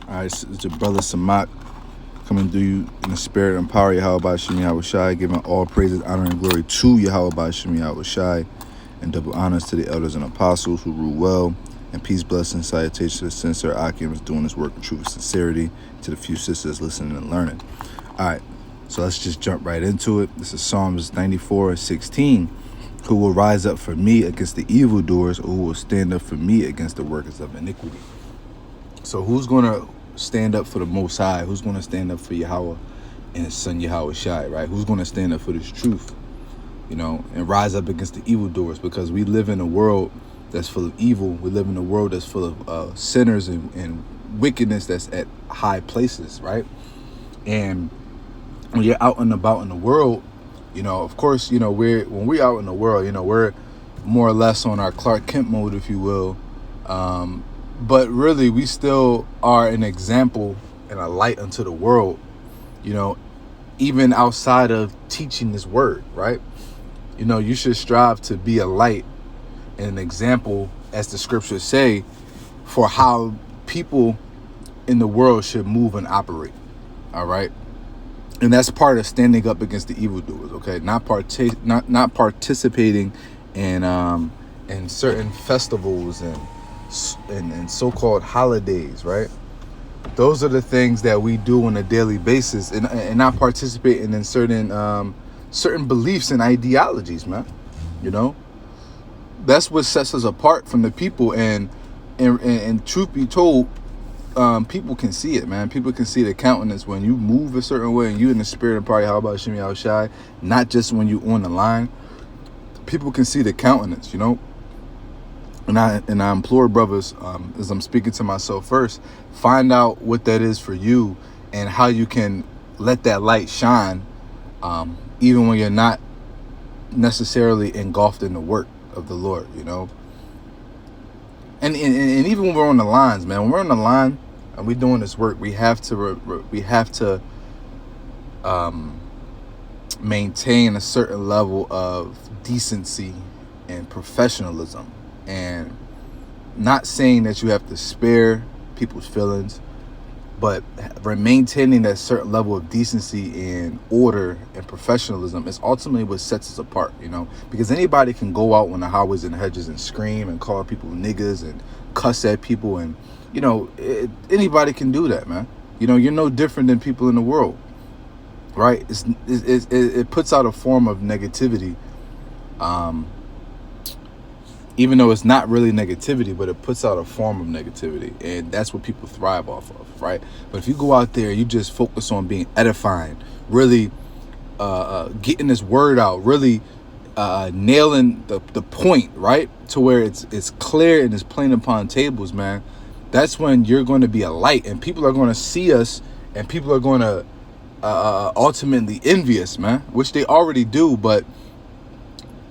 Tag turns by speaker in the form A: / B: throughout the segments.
A: All right, so it's your brother Samak coming through you in the spirit and power of Yahweh Shemi Yahushai, giving all praises, honor, and glory to Yahweh Shemi Yahushai, and double honors to the elders and apostles who rule well, and peace, blessings, salutations to the sincere Akim is doing this work in truth and sincerity, to the few sisters listening and learning. All right, so let's just jump right into it. This is Psalms 94:16. Who will rise up for me against the evildoers, or who will stand up for me against the workers of iniquity? So who's going to stand up for the Most High? Who's going to stand up for Yahweh and his son Yahweh Shai, right? Who's going to stand up for this truth, and rise up against the evildoers? Because we live in a world that's full of evil. We live in a world that's full of sinners and wickedness that's at high places, right? And when you're out and about in the world, of course, when we're out in the world, we're more or less on our Clark Kent mode, if you will. But really, we still are an example and a light unto the world, even outside of teaching this word, right? You should strive to be a light and an example, as the scriptures say, for how people in the world should move and operate, all right? And that's part of standing up against the evildoers, okay? Not participating in certain festivals and so-called holidays, right? Those are the things that we do on a daily basis, and not participating in certain beliefs and ideologies, man. That's what sets us apart from the people. And truth be told, people can see it, man. People can see the countenance when you move a certain way and you in the spirit and probably how about Shemi Yahushai, not just when you on the line. People can see the countenance, And I implore brothers, as I'm speaking to myself first, find out what that is for you and how you can let that light shine, even when you're not necessarily engulfed in the work of the Lord, And even when we're on the lines, man, when we're on the line and we're doing this work, we have to maintain a certain level of decency and professionalism. And not saying that you have to spare people's feelings, but maintaining that certain level of decency and order and professionalism is ultimately what sets us apart, because anybody can go out on the highways and hedges and scream and call people niggas and cuss at people. And, anybody can do that, man. You're no different than people in the world, right? It puts out a form of negativity, even though it's not really negativity, but it puts out a form of negativity, and that's what people thrive off of, right? But if you go out there, you just focus on being edifying, really getting this word out, really nailing the point, right, to where it's clear and it's plain upon tables, man. That's when you're going to be a light, and people are going to see us, and people are going to ultimately envy us, man, which they already do, but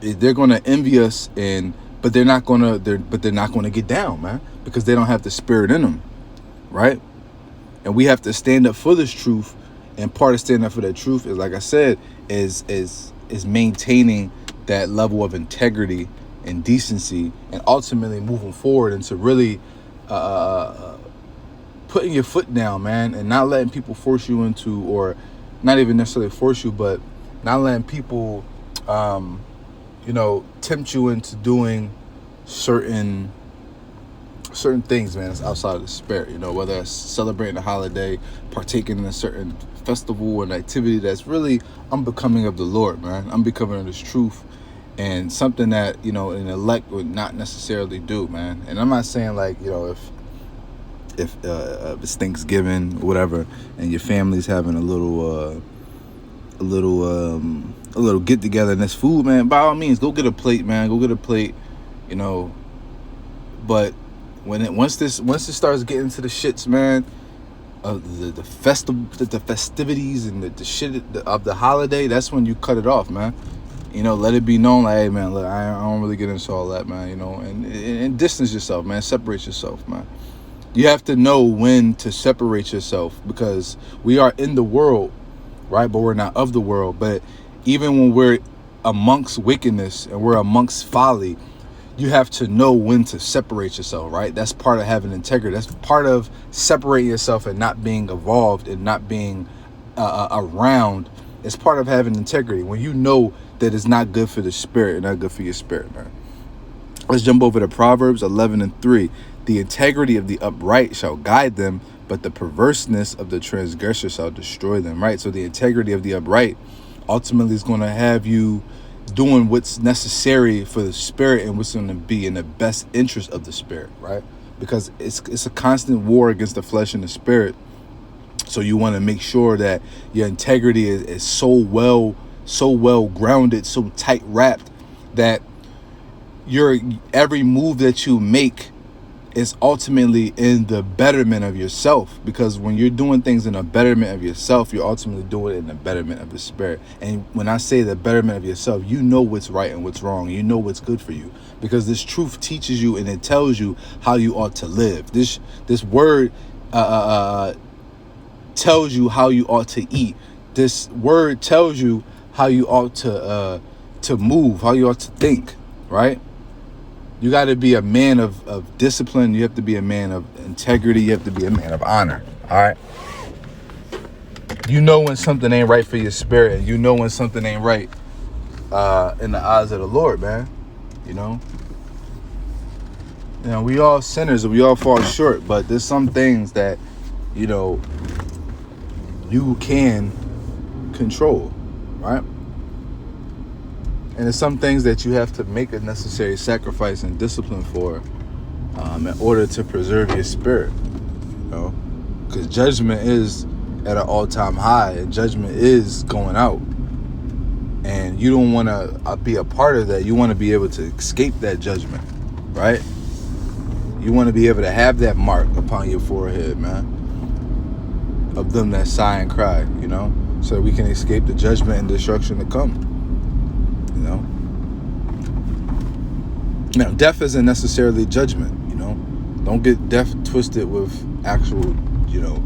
A: they're going to envy us, but they're not going to get down, man, because they don't have the spirit in them, right? And we have to stand up for this truth, and part of standing up for that truth is, like I said, is maintaining that level of integrity and decency, and ultimately moving forward into really putting your foot down, man, and not letting people force you into, or not even necessarily force you, but not letting people tempt you into doing certain things, man. It's outside of the spirit, whether it's celebrating a holiday, partaking in a certain festival and activity that's really unbecoming of the Lord, man, unbecoming of this truth, and something that, an elect would not necessarily do, man. And I'm not saying like, if it's Thanksgiving or whatever, and your family's having a little get together and there's food, man, by all means, go get a plate, man. Go get a plate, But once it starts getting to the shits, man, of the festivities and the shit of the holiday, that's when you cut it off, man. Let it be known, like, hey, man, look, I don't really get into all that, man. And distance yourself, man. Separate yourself, man. You have to know when to separate yourself, because we are in the world, right? But we're not of the world. But even when we're amongst wickedness and we're amongst folly, you have to know when to separate yourself, right? That's part of having integrity. That's part of separating yourself and not being involved and not being around. It's part of having integrity. When you know that it's not good for the spirit and not good for your spirit, man. Let's jump over to Proverbs 11:3. The integrity of the upright shall guide them, but the perverseness of the transgressor shall destroy them, right? So the integrity of the upright ultimately is going to have you doing what's necessary for the spirit and what's going to be in the best interest of the spirit, right? Because it's a constant war against the flesh and the spirit. So you want to make sure that your integrity is so well grounded, so tight wrapped that your every move that you make is ultimately in the betterment of yourself. Because when you're doing things in the betterment of yourself, you're ultimately doing it in the betterment of the spirit. And when I say the betterment of yourself, you know what's right and what's wrong. You know what's good for you, because this truth teaches you and it tells you how you ought to live. This word tells you how you ought to eat. This word tells you how you ought to move, how you ought to think, right? You got to be a man of discipline. You have to be a man of integrity. You have to be a man of honor. All right. You know when something ain't right for your spirit, and you know when something ain't right in the eyes of the Lord, man. You know, we all sinners and we all fall short, but there's some things that, you know, you can control, right? And there's some things that you have to make a necessary sacrifice and discipline for in order to preserve your spirit, you know? Because judgment is at an all-time high, and judgment is going out. And you don't want to be a part of that. You want to be able to escape that judgment, right? You want to be able to have that mark upon your forehead, man, of them that sigh and cry, you know? So that we can escape the judgment and destruction to come. You know, now death isn't necessarily judgment. You know, don't get death twisted with actual, you know,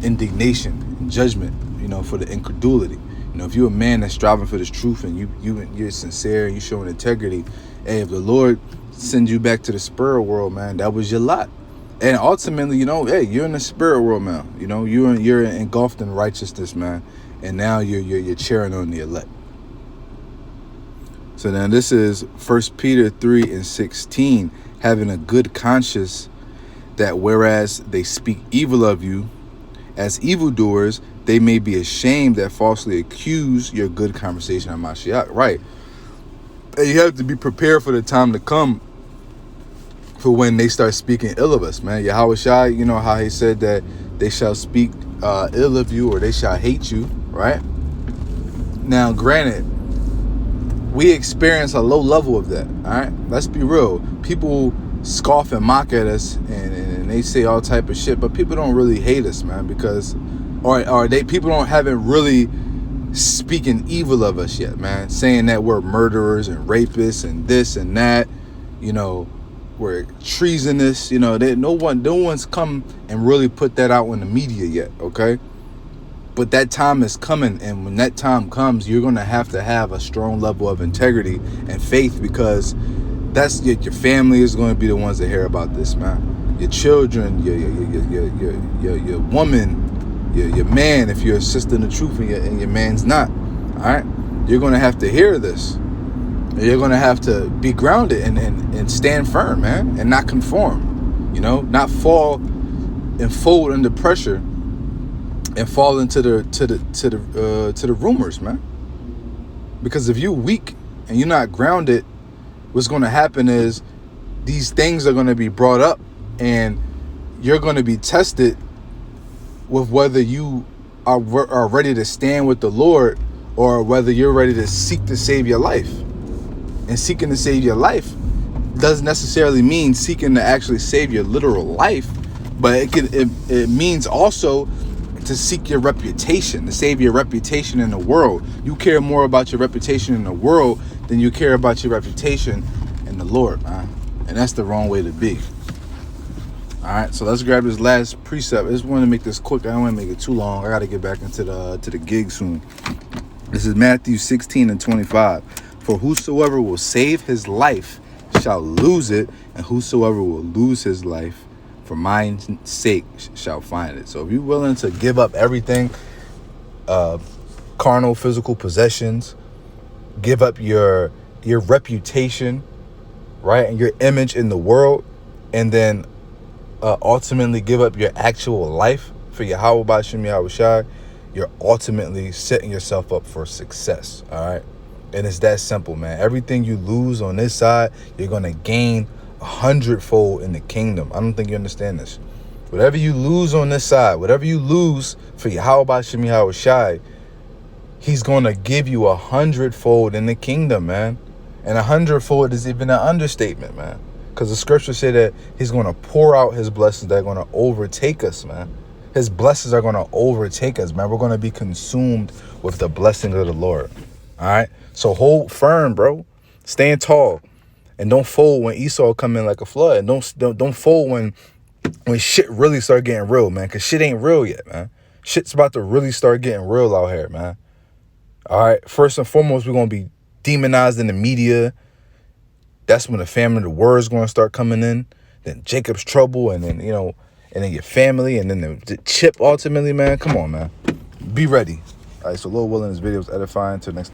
A: indignation and judgment. You know, for the incredulity. You know, if you're a man that's striving for this truth and you're sincere and you showing integrity, hey, if the Lord sends you back to the spirit world, man, that was your lot. And ultimately, you know, hey, you're in the spirit world, man. You know, you're engulfed in righteousness, man, and now you're cheering on the elect. So now this is 1 Peter 3:16, having a good conscience, that whereas they speak evil of you as evildoers, they may be ashamed that falsely accuse your good conversation of Mashiach. Right. And you have to be prepared for the time to come for when they start speaking ill of us, man. Yahweh Shai, you know how he said that they shall speak ill of you, or they shall hate you, right? Now, granted, we experience a low level of that, all right? Let's be real. People scoff and mock at us, and they say all type of shit, but people don't really hate us, man, because, people haven't really speaking evil of us yet, man, saying that we're murderers and rapists and this and that, you know, we're treasonous, you know. No one's come and really put that out in the media yet, okay? But that time is coming, and when that time comes, you're going to have a strong level of integrity and faith, because that's your family is going to be the ones that hear about this, man. Your children, your woman, your man, if you're a sister in the truth and your man's not, all right? You're going to have to hear this. You're going to have to be grounded and stand firm, man, and not conform, you know, not fall and fold under pressure and fall into the rumors, man. Because if you're weak and you're not grounded, what's going to happen is these things are going to be brought up, and you're going to be tested with whether you are ready to stand with the Lord, or whether you're ready to seek to save your life. And seeking to save your life doesn't necessarily mean seeking to actually save your literal life, but it means also to seek your reputation, to save your reputation in the world. You care more about your reputation in the world than you care about your reputation in the Lord, man. And that's the wrong way to be. All right, so let's grab this last precept. I just want to make this quick. I don't want to make it too long. I got to get back into the gig soon. This is Matthew 16:25. For whosoever will save his life shall lose it, and whosoever will lose his life for mine sake shall find it. So if you're willing to give up everything, carnal, physical possessions, give up your reputation, right, and your image in the world, and then ultimately give up your actual life for Yahweh B'Shem Yahushai, you're ultimately setting yourself up for success. All right, and it's that simple, man. Everything you lose on this side, you're gonna gain 100-fold in the kingdom. I don't think you understand this. Whatever you lose on this side, whatever you lose for Yahweh B'Shem Yahushai, he's gonna give you 100-fold in the kingdom, man. And 100-fold is even an understatement, man. Because the scriptures say that he's going to pour out his blessings that are going to overtake us, man. His blessings are going to overtake us, man. We're going to be consumed with the blessings of the Lord. All right? So hold firm, bro. Stand tall. And don't fold when Esau come in like a flood. And don't fold when shit really start getting real, man. Because shit ain't real yet, man. Shit's about to really start getting real out here, man. All right? First and foremost, we're going to be demonized in the media. That's when the famine of the word is going to start coming in. Then Jacob's trouble, and then, and then your family, and then the chip ultimately, man. Come on, man. Be ready. All right, so Lord willing, this video is edifying. Till next time.